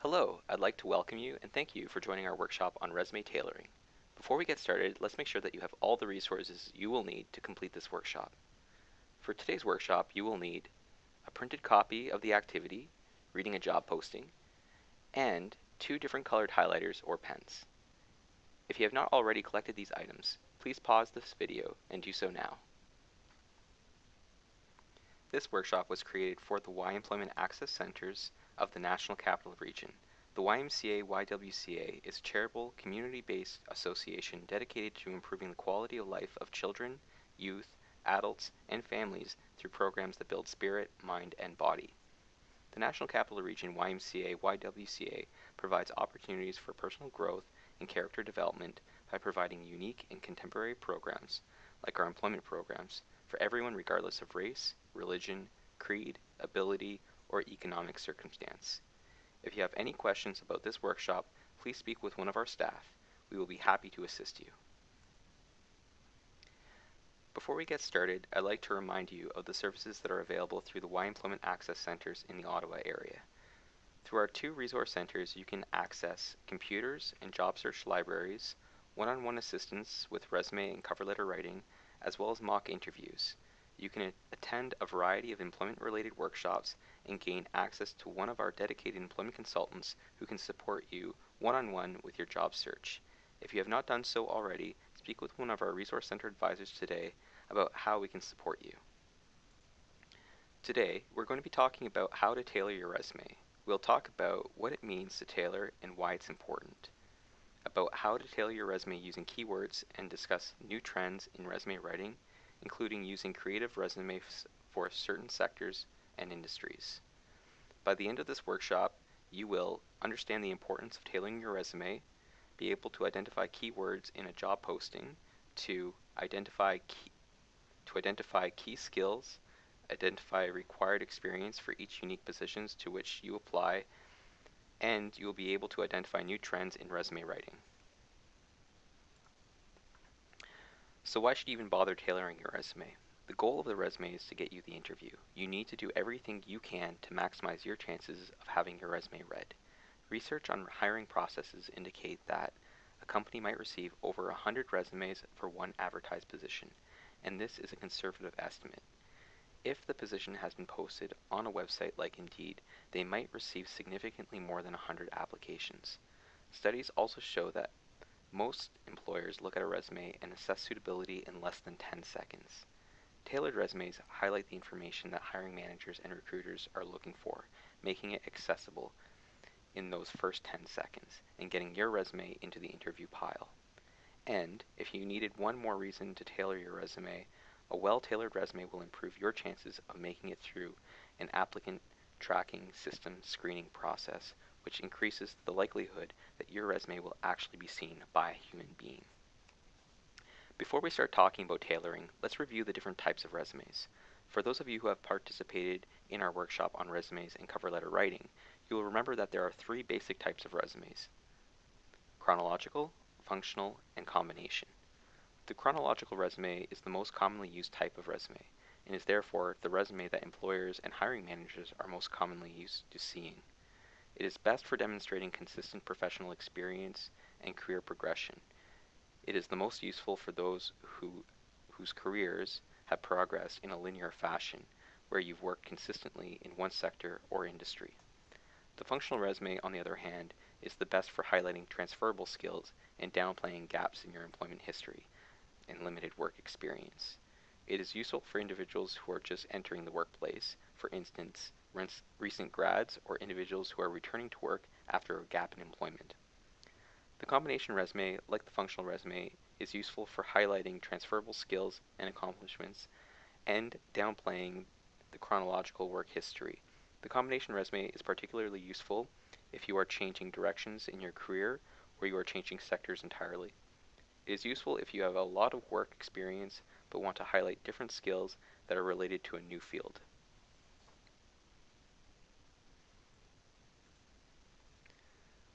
Hello, I'd like to welcome you and thank you for joining our workshop on resume tailoring. Before we get started, let's make sure that you have all the resources you will need to complete this workshop. For today's workshop, you will need a printed copy of the activity, reading a job posting, and two different colored highlighters or pens. If you have not already collected these items, please pause this video and do so now. This workshop was created for the Y Employment Access Centers of the National Capital Region. The YMCA-YWCA is a charitable, community-based association dedicated to improving the quality of life of children, youth, adults, and families through programs that build spirit, mind, and body. The National Capital Region YMCA-YWCA provides opportunities for personal growth and character development by providing unique and contemporary programs, like our employment programs, for everyone regardless of race, religion, creed, ability, or economic circumstance. If you have any questions about this workshop, please speak with one of our staff. We will be happy to assist you. Before we get started, I'd like to remind you of the services that are available through the Y Employment Access Centers in the Ottawa area. Through our two resource centers, you can access computers and job search libraries, one-on-one assistance with resume and cover letter writing, as well as mock interviews. You can attend a variety of employment-related workshops and gain access to one of our dedicated employment consultants who can support you one-on-one with your job search. If you have not done so already, speak with one of our Resource Center advisors today about how we can support you. Today, we're going to be talking about how to tailor your resume. We'll talk about what it means to tailor and why it's important, about how to tailor your resume using keywords, and discuss new trends in resume writing, including using creative resumes for certain sectors and industries. By the end of this workshop, you will understand the importance of tailoring your resume, be able to identify keywords in a job posting, to identify key skills, identify required experience for each unique positions to which you apply, and you will be able to identify new trends in resume writing. So why should you even bother tailoring your resume? The goal of the resume is to get you the interview. You need to do everything you can to maximize your chances of having your resume read. Research on hiring processes indicate that a company might receive over 100 resumes for one advertised position, and this is a conservative estimate. If the position has been posted on a website like Indeed, they might receive significantly more than 100 applications. Studies also show that most employers look at a resume and assess suitability in less than 10 seconds. Tailored resumes highlight the information that hiring managers and recruiters are looking for, making it accessible in those first 10 seconds and getting your resume into the interview pile. And if you needed one more reason to tailor your resume, a well-tailored resume will improve your chances of making it through an applicant tracking system screening process, which increases the likelihood that your resume will actually be seen by a human being. Before we start talking about tailoring, let's review the different types of resumes. For those of you who have participated in our workshop on resumes and cover letter writing, you will remember that there are three basic types of resumes: chronological, functional, and combination. The chronological resume is the most commonly used type of resume, and is therefore the resume that employers and hiring managers are most commonly used to seeing. It is best for demonstrating consistent professional experience and career progression. It is the most useful for those whose careers have progressed in a linear fashion, where you've worked consistently in one sector or industry. The functional resume, on the other hand, is the best for highlighting transferable skills and downplaying gaps in your employment history and limited work experience. It is useful for individuals who are just entering the workplace, for instance, recent grads or individuals who are returning to work after a gap in employment. The combination resume, like the functional resume, is useful for highlighting transferable skills and accomplishments and downplaying the chronological work history. The combination resume is particularly useful if you are changing directions in your career or you are changing sectors entirely. It is useful if you have a lot of work experience but want to highlight different skills that are related to a new field.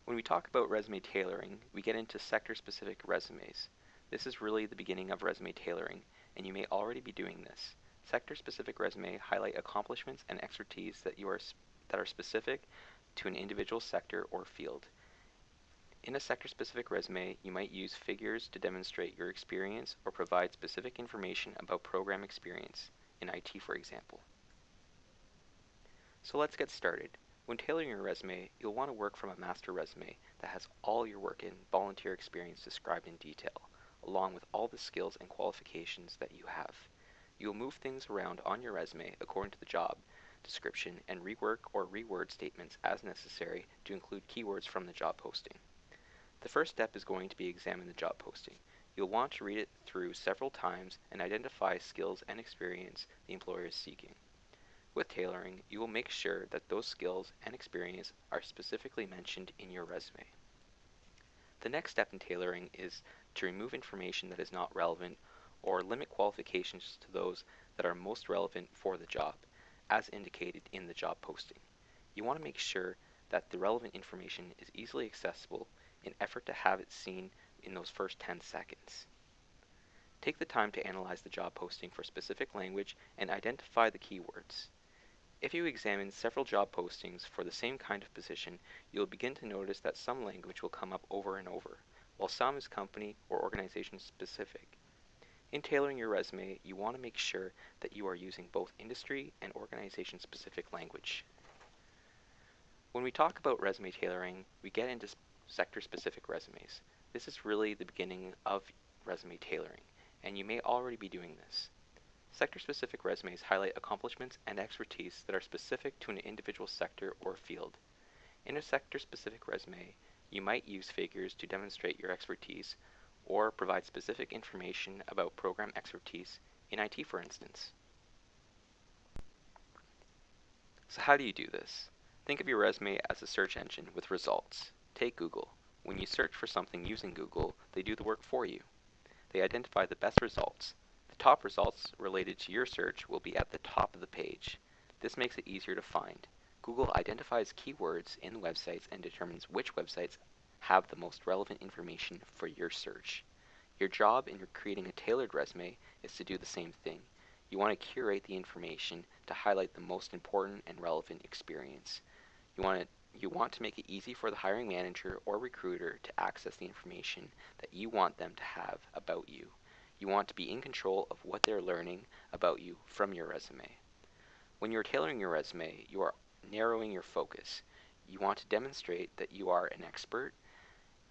When we talk about resume tailoring, we get into sector-specific resumes. This is really the beginning of resume tailoring, and you may already be doing this. Sector-specific resume highlight accomplishments and expertise that are specific to an individual sector or field. In a sector-specific resume, you might use figures to demonstrate your experience or provide specific information about program experience, in IT for example. So let's get started. When tailoring your resume, you'll want to work from a master resume that has all your work and volunteer experience described in detail, along with all the skills and qualifications that you have. You'll move things around on your resume according to the job description and rework or reword statements as necessary to include keywords from the job posting. The first step is going to be examine the job posting. You'll want to read it through several times and identify skills and experience the employer is seeking. With tailoring, you will make sure that those skills and experience are specifically mentioned in your resume. The next step in tailoring is to remove information that is not relevant or limit qualifications to those that are most relevant for the job, as indicated in the job posting. You want to make sure that the relevant information is easily accessible in effort to have it seen in those first 10 seconds. Take the time to analyze the job posting for specific language and identify the keywords. If you examine several job postings for the same kind of position, you'll begin to notice that some language will come up over and over, while some is company or organization specific. In tailoring your resume, you want to make sure that you are using both industry and organization specific language. When we talk about resume tailoring, we get into sector-specific resumes. This is really the beginning of resume tailoring, and you may already be doing this. Sector-specific resumes highlight accomplishments and expertise that are specific to an individual sector or field. In a sector-specific resume, you might use figures to demonstrate your expertise or provide specific information about program expertise in IT, for instance. So how do you do this? Think of your resume as a search engine with results. Take Google. When you search for something using Google, they do the work for you. They identify the best results. The top results related to your search will be at the top of the page. This makes it easier to find. Google identifies keywords in websites and determines which websites have the most relevant information for your search. Your job in creating a tailored resume is to do the same thing. You want to curate the information to highlight the most important and relevant experience. You want to make it easy for the hiring manager or recruiter to access the information that you want them to have about you. You want to be in control of what they're learning about you from your resume. When you're tailoring your resume, you are narrowing your focus. You want to demonstrate that you are an expert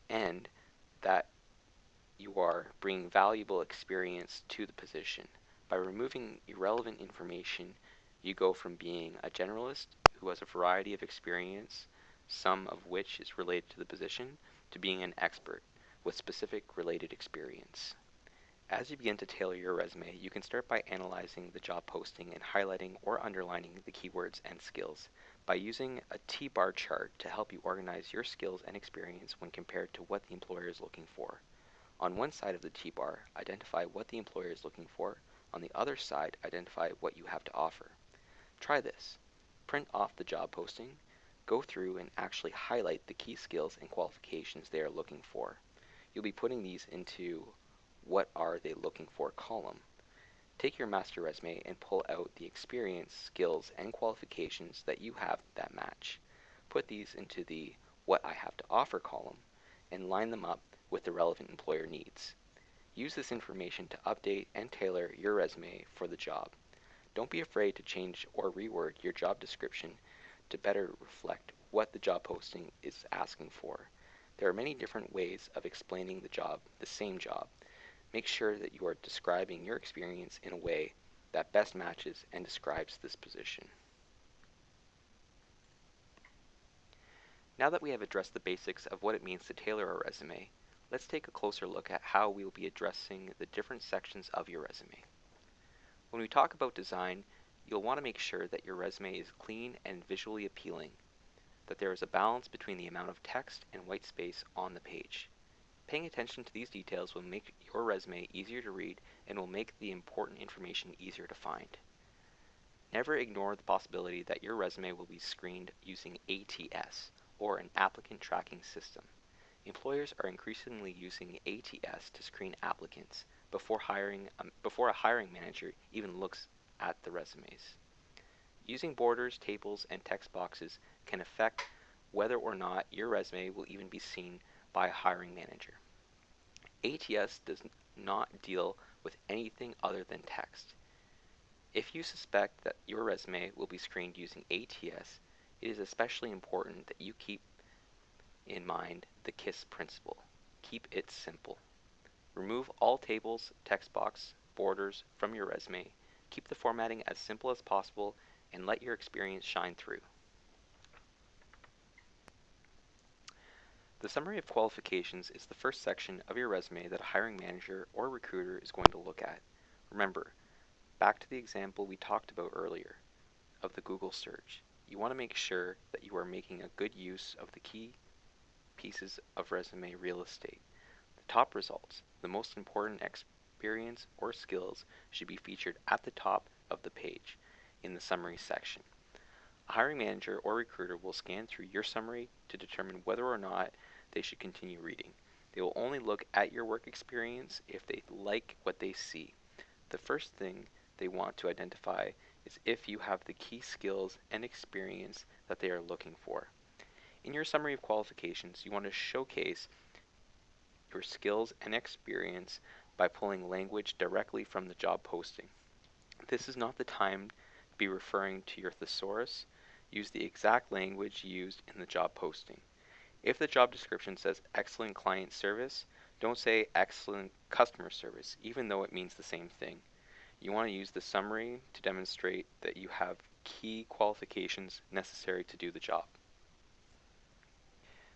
and that you are bringing valuable experience to the position. By removing irrelevant information, you go from being a generalist who has a variety of experience, some of which is related to the position, to being an expert with specific related experience. As you begin to tailor your resume, you can start by analyzing the job posting and highlighting or underlining the keywords and skills by using a T-bar chart to help you organize your skills and experience when compared to what the employer is looking for. On one side of the T-bar, identify what the employer is looking for. On the other side, identify what you have to offer. Try this. Print off the job posting, go through and actually highlight the key skills and qualifications they are looking for. You'll be putting these into what are they looking for column. Take your master resume and pull out the experience, skills, and qualifications that you have that match. Put these into the what I have to offer column and line them up with the relevant employer needs. Use this information to update and tailor your resume for the job. Don't be afraid to change or reword your job description to better reflect what the job posting is asking for. There are many different ways of explaining the same job. Make sure that you are describing your experience in a way that best matches and describes this position. Now that we have addressed the basics of what it means to tailor a resume, let's take a closer look at how we will be addressing the different sections of your resume. When we talk about design, you'll want to make sure that your resume is clean and visually appealing, that there is a balance between the amount of text and white space on the page. Paying attention to these details will make your resume easier to read and will make the important information easier to find. Never ignore the possibility that your resume will be screened using ATS, or an applicant tracking system. Employers are increasingly using ATS to screen applicants before a hiring manager even looks at the resumes. Using borders, tables, and text boxes can affect whether or not your resume will even be seen by a hiring manager. ATS does not deal with anything other than text. If you suspect that your resume will be screened using ATS, it is especially important that you keep in mind the KISS principle. Keep it simple. Remove all tables, text box, borders from your resume. Keep the formatting as simple as possible and let your experience shine through. The Summary of Qualifications is the first section of your resume that a hiring manager or recruiter is going to look at. Remember, back to the example we talked about earlier of the Google search, you want to make sure that you are making a good use of the key pieces of resume real estate. The top results, the most important experience or skills, should be featured at the top of the page in the summary section. A hiring manager or recruiter will scan through your summary to determine whether or not they should continue reading. They will only look at your work experience if they like what they see. The first thing they want to identify is if you have the key skills and experience that they are looking for. In your summary of qualifications, you want to showcase your skills and experience by pulling language directly from the job posting. This is not the time to be referring to your thesaurus. Use the exact language used in the job posting. If the job description says excellent client service, don't say excellent customer service, even though it means the same thing. You want to use the summary to demonstrate that you have key qualifications necessary to do the job.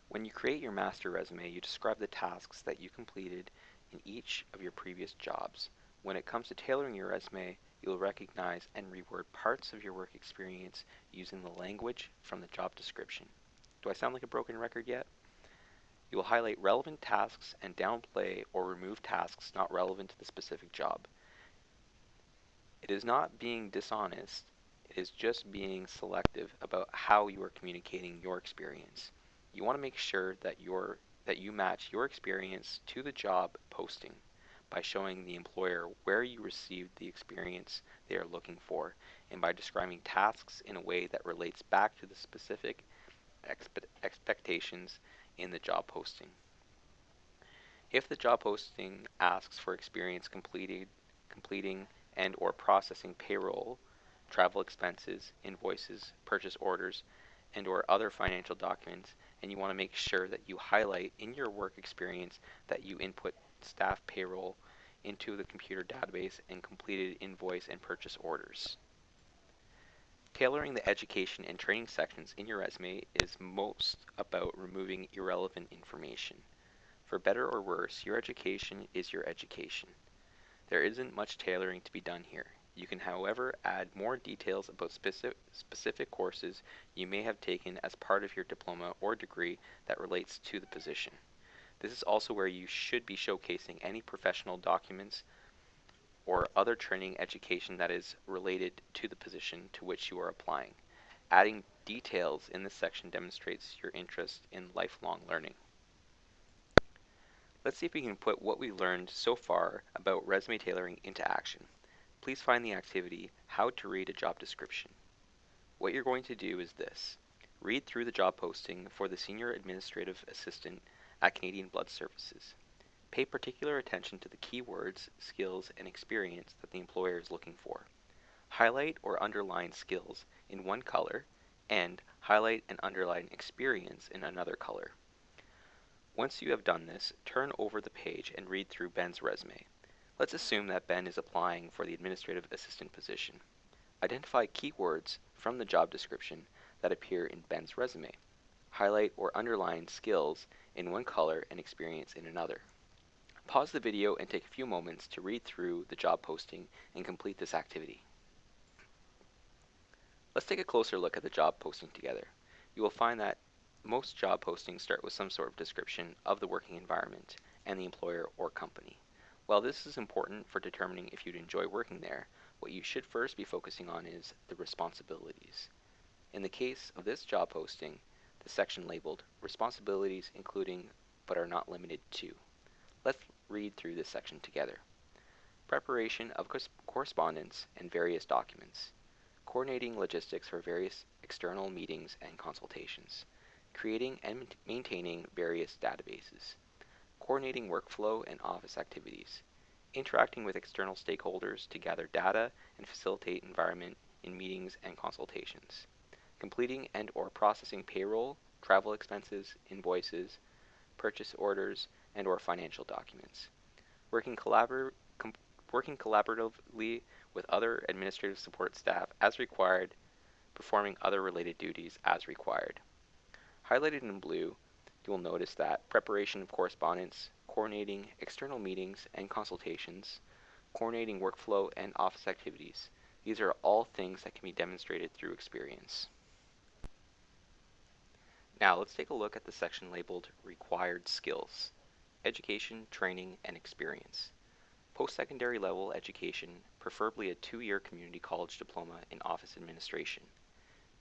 When you create your master resume, you describe the tasks that you completed in each of your previous jobs. When it comes to tailoring your resume, you'll recognize and reword parts of your work experience using the language from the job description. Do I sound like a broken record yet? You will highlight relevant tasks and downplay or remove tasks not relevant to the specific job. It is not being dishonest, it is just being selective about how you are communicating your experience. You want to make sure that you match your experience to the job posting by showing the employer where you received the experience they are looking for, and by describing tasks in a way that relates back to the specific expectations in the job posting. If the job posting asks for experience completing and or processing payroll, travel expenses, invoices, purchase orders, and or other financial documents, and you want to make sure that you highlight in your work experience that you input staff payroll into the computer database and completed invoice and purchase orders. Tailoring the education and training sections in your resume is most about removing irrelevant information. For better or worse, your education is your education. There isn't much tailoring to be done here. You can, however, add more details about specific courses you may have taken as part of your diploma or degree that relates to the position. This is also where you should be showcasing any professional documents or other training education that is related to the position to which you are applying. Adding details in this section demonstrates your interest in lifelong learning. Let's see if we can put what we learned so far about resume tailoring into action. Please find the activity, How to Read a Job Description. What you're going to do is this. Read through the job posting for the Senior Administrative Assistant at Canadian Blood Services. Pay particular attention to the keywords, skills, and experience that the employer is looking for. Highlight or underline skills in one color, and highlight and underline experience in another color. Once you have done this, turn over the page and read through Ben's resume. Let's assume that Ben is applying for the administrative assistant position. Identify keywords from the job description that appear in Ben's resume. Highlight or underline skills in one color and experience in another. Pause the video and take a few moments to read through the job posting and complete this activity. Let's take a closer look at the job posting together. You will find that most job postings start with some sort of description of the working environment and the employer or company. While this is important for determining if you'd enjoy working there, what you should first be focusing on is the responsibilities. In the case of this job posting, the section labeled Responsibilities including but are not limited to. Let's read through this section together. Preparation of correspondence and various documents. Coordinating logistics for various external meetings and consultations. creating and maintaining various databases, coordinating workflow and office activities, interacting with external stakeholders to gather data and facilitate environment in meetings and consultations, completing and/or processing payroll, travel expenses, invoices, purchase orders, and/or financial documents, working collaboratively with other administrative support staff as required, performing other related duties as required. Highlighted in blue, you will notice that preparation of correspondence, coordinating external meetings and consultations, coordinating workflow and office activities. These are all things that can be demonstrated through experience. Now let's take a look at the section labeled Required Skills, Education, Training, and Experience. Post-secondary level education, preferably a 2-year community college diploma in office administration.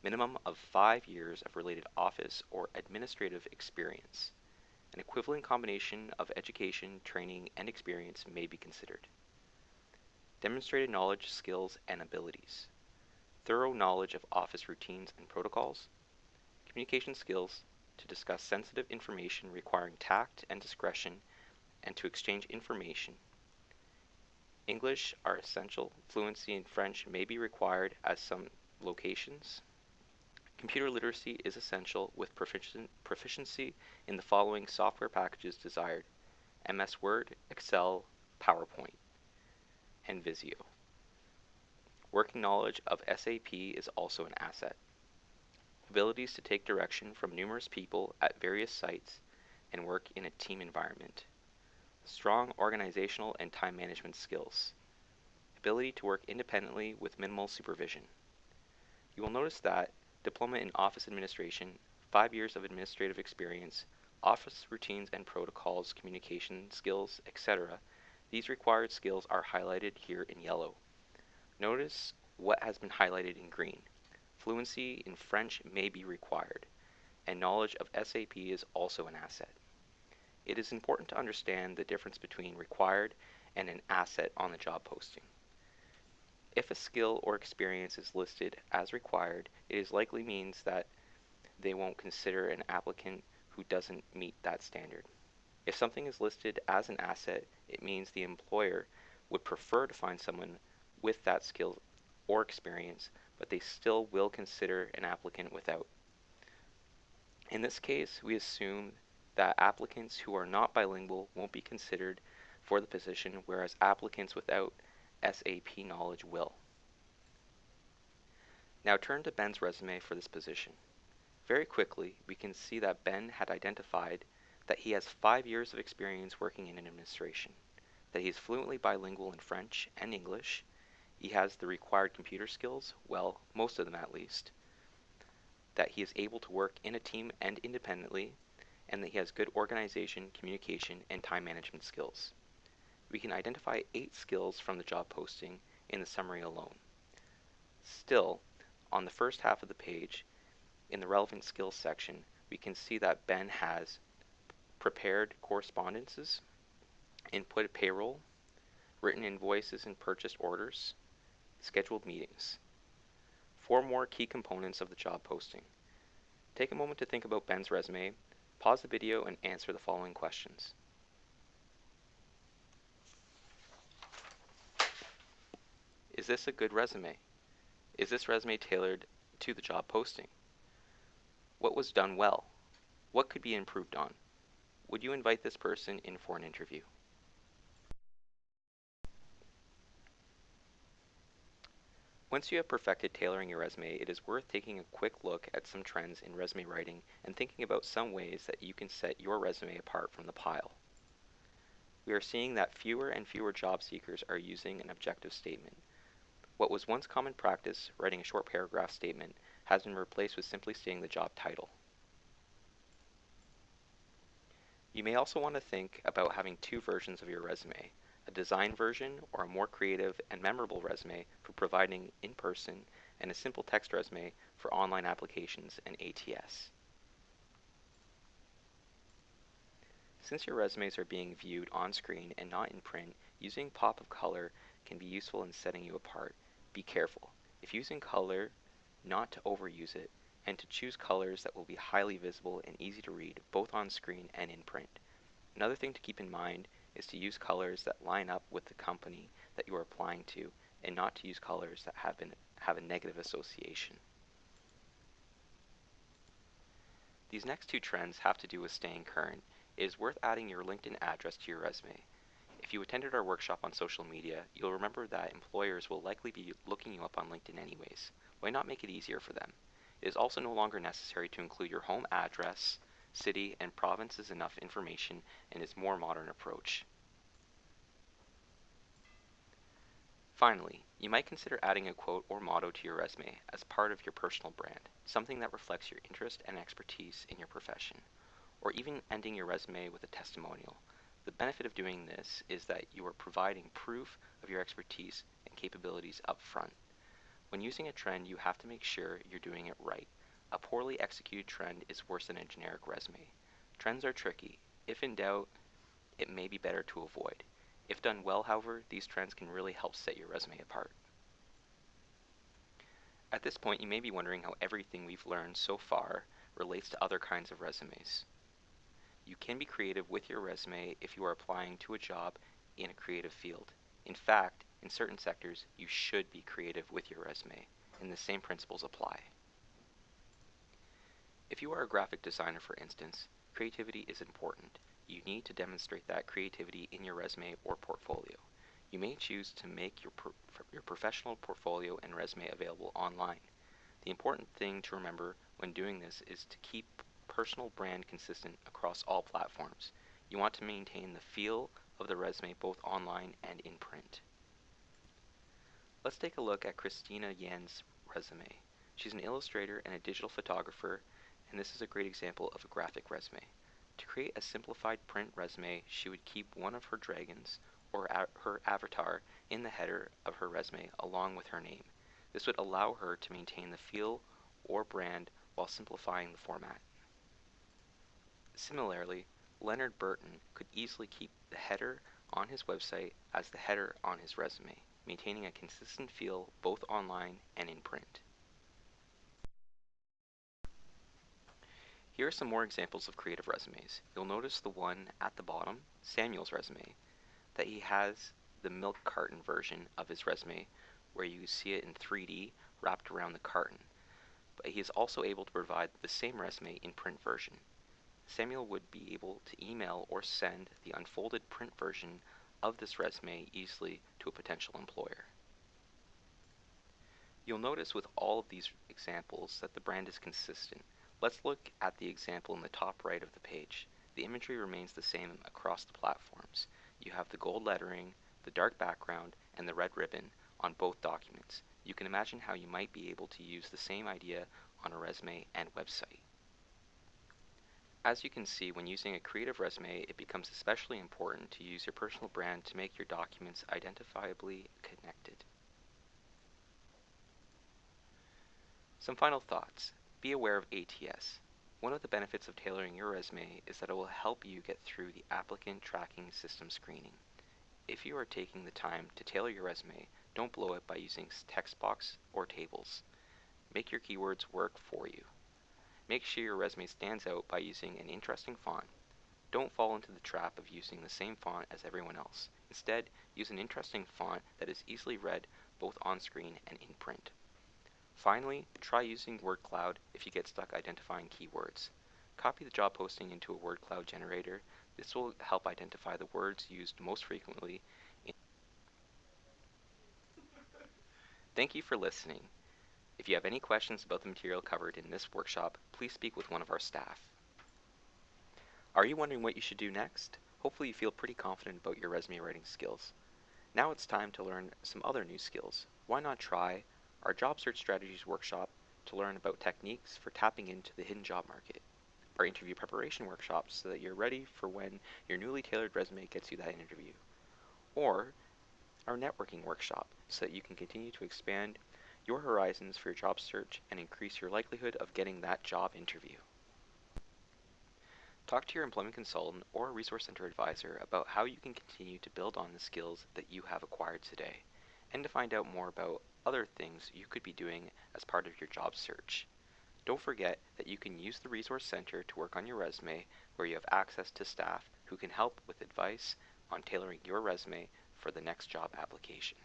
Minimum of 5 years of related office or administrative experience. An equivalent combination of education, training, and experience may be considered. Demonstrated knowledge, skills, and abilities. Thorough knowledge of office routines and protocols. Communication skills to discuss sensitive information requiring tact and discretion and to exchange information. English are essential. Fluency in French may be required at some locations. Computer literacy is essential with proficiency in the following software packages desired: MS Word, Excel, PowerPoint, and Visio. Working knowledge of SAP is also an asset. Abilities to take direction from numerous people at various sites and work in a team environment. Strong organizational and time management skills. Ability to work independently with minimal supervision. You will notice that diploma in office administration, 5 years of administrative experience, office routines and protocols, communication skills, etc. These required skills are highlighted here in yellow. Notice what has been highlighted in green. Fluency in French may be required, and knowledge of SAP is also an asset. It is important to understand the difference between required and an asset on the job posting. If a skill or experience is listed as required, it is likely means that they won't consider an applicant who doesn't meet that standard. If something is listed as an asset, it means the employer would prefer to find someone with that skill or experience, but they still will consider an applicant without. In this case, we assume that applicants who are not bilingual won't be considered for the position, whereas applicants without SAP knowledge will. Now turn to Ben's resume for this position. Very quickly, we can see that Ben had identified that he has 5 years of experience working in administration, that he is fluently bilingual in French and English, he has the required computer skills, well, most of them at least, that he is able to work in a team and independently, and that he has good organization, communication, and time management skills. We can identify 8 skills from the job posting in the summary alone. Still, on the first half of the page, in the relevant skills section, we can see that Ben has prepared correspondences, input payroll, written invoices and purchase orders, scheduled meetings. 4 more key components of the job posting. Take a moment to think about Ben's resume, pause the video, and answer the following questions. Is this a good resume? Is this resume tailored to the job posting? What was done well? What could be improved on? Would you invite this person in for an interview? Once you have perfected tailoring your resume, it is worth taking a quick look at some trends in resume writing and thinking about some ways that you can set your resume apart from the pile. We are seeing that fewer and fewer job seekers are using an objective statement. What was once common practice, writing a short paragraph statement, has been replaced with simply stating the job title. You may also want to think about having 2 versions of your resume, a design version or a more creative and memorable resume for providing in person, and a simple text resume for online applications and ATS. Since your resumes are being viewed on screen and not in print, using pop of color can be useful in setting you apart. Be careful. If using color, not to overuse it, and to choose colors that will be highly visible and easy to read both on screen and in print. Another thing to keep in mind is to use colors that line up with the company that you are applying to and not to use colors that have a negative association. These next two trends have to do with staying current. It is worth adding your LinkedIn address to your resume. If you attended our workshop on social media, you'll remember that employers will likely be looking you up on LinkedIn anyways. Why not make it easier for them? It is also no longer necessary to include your home address, city, and province as enough information in its more modern approach. Finally, you might consider adding a quote or motto to your resume as part of your personal brand, something that reflects your interest and expertise in your profession, or even ending your resume with a testimonial. The benefit of doing this is that you are providing proof of your expertise and capabilities up front. When using a trend, you have to make sure you're doing it right. A poorly executed trend is worse than a generic resume. Trends are tricky. If in doubt, it may be better to avoid. If done well, however, these trends can really help set your resume apart. At this point, you may be wondering how everything we've learned so far relates to other kinds of resumes. You can be creative with your resume if you are applying to a job in a creative field. In fact, in certain sectors, you should be creative with your resume, and the same principles apply. If you are a graphic designer, for instance, creativity is important. You need to demonstrate that creativity in your resume or portfolio. You may choose to make your professional portfolio and resume available online. The important thing to remember when doing this is to keep personal brand consistent across all platforms. You want to maintain the feel of the resume both online and in print. Let's take a look at Christina Yan's resume. She's an illustrator and a digital photographer, and this is a great example of a graphic resume. To create a simplified print resume, she would keep one of her dragons, or her avatar, in the header of her resume along with her name. This would allow her to maintain the feel or brand while simplifying the format. Similarly, Leonard Burton could easily keep the header on his website as the header on his resume, maintaining a consistent feel both online and in print. Here are some more examples of creative resumes. You'll notice the one at the bottom, Samuel's resume, that he has the milk carton version of his resume where you see it in 3D wrapped around the carton. But he is also able to provide the same resume in print version. Samuel would be able to email or send the unfolded print version of this resume easily to a potential employer. You'll notice with all of these examples that the brand is consistent. Let's look at the example in the top right of the page. The imagery remains the same across the platforms. You have the gold lettering, the dark background, and the red ribbon on both documents. You can imagine how you might be able to use the same idea on a resume and website. As you can see, when using a creative resume, it becomes especially important to use your personal brand to make your documents identifiably connected. Some final thoughts. Be aware of ATS. One of the benefits of tailoring your resume is that it will help you get through the applicant tracking system screening. If you are taking the time to tailor your resume, don't blow it by using text box or tables. Make your keywords work for you. Make sure your resume stands out by using an interesting font. Don't fall into the trap of using the same font as everyone else. Instead, use an interesting font that is easily read both on screen and in print. Finally, try using word cloud if you get stuck identifying keywords. Copy the job posting into a word cloud generator. This will help identify the words used most frequently. Thank you for listening. If you have any questions about the material covered in this workshop, please speak with one of our staff. Are you wondering what you should do next? Hopefully you feel pretty confident about your resume writing skills. Now it's time to learn some other new skills. Why not try our Job Search Strategies workshop to learn about techniques for tapping into the hidden job market, our interview preparation workshops so that you're ready for when your newly tailored resume gets you that interview, or our networking workshop so that you can continue to expand your horizons for your job search and increase your likelihood of getting that job interview. Talk to your employment consultant or resource center advisor about how you can continue to build on the skills that you have acquired today, and to find out more about other things you could be doing as part of your job search. Don't forget that you can use the Resource Center to work on your resume, where you have access to staff who can help with advice on tailoring your resume for the next job application.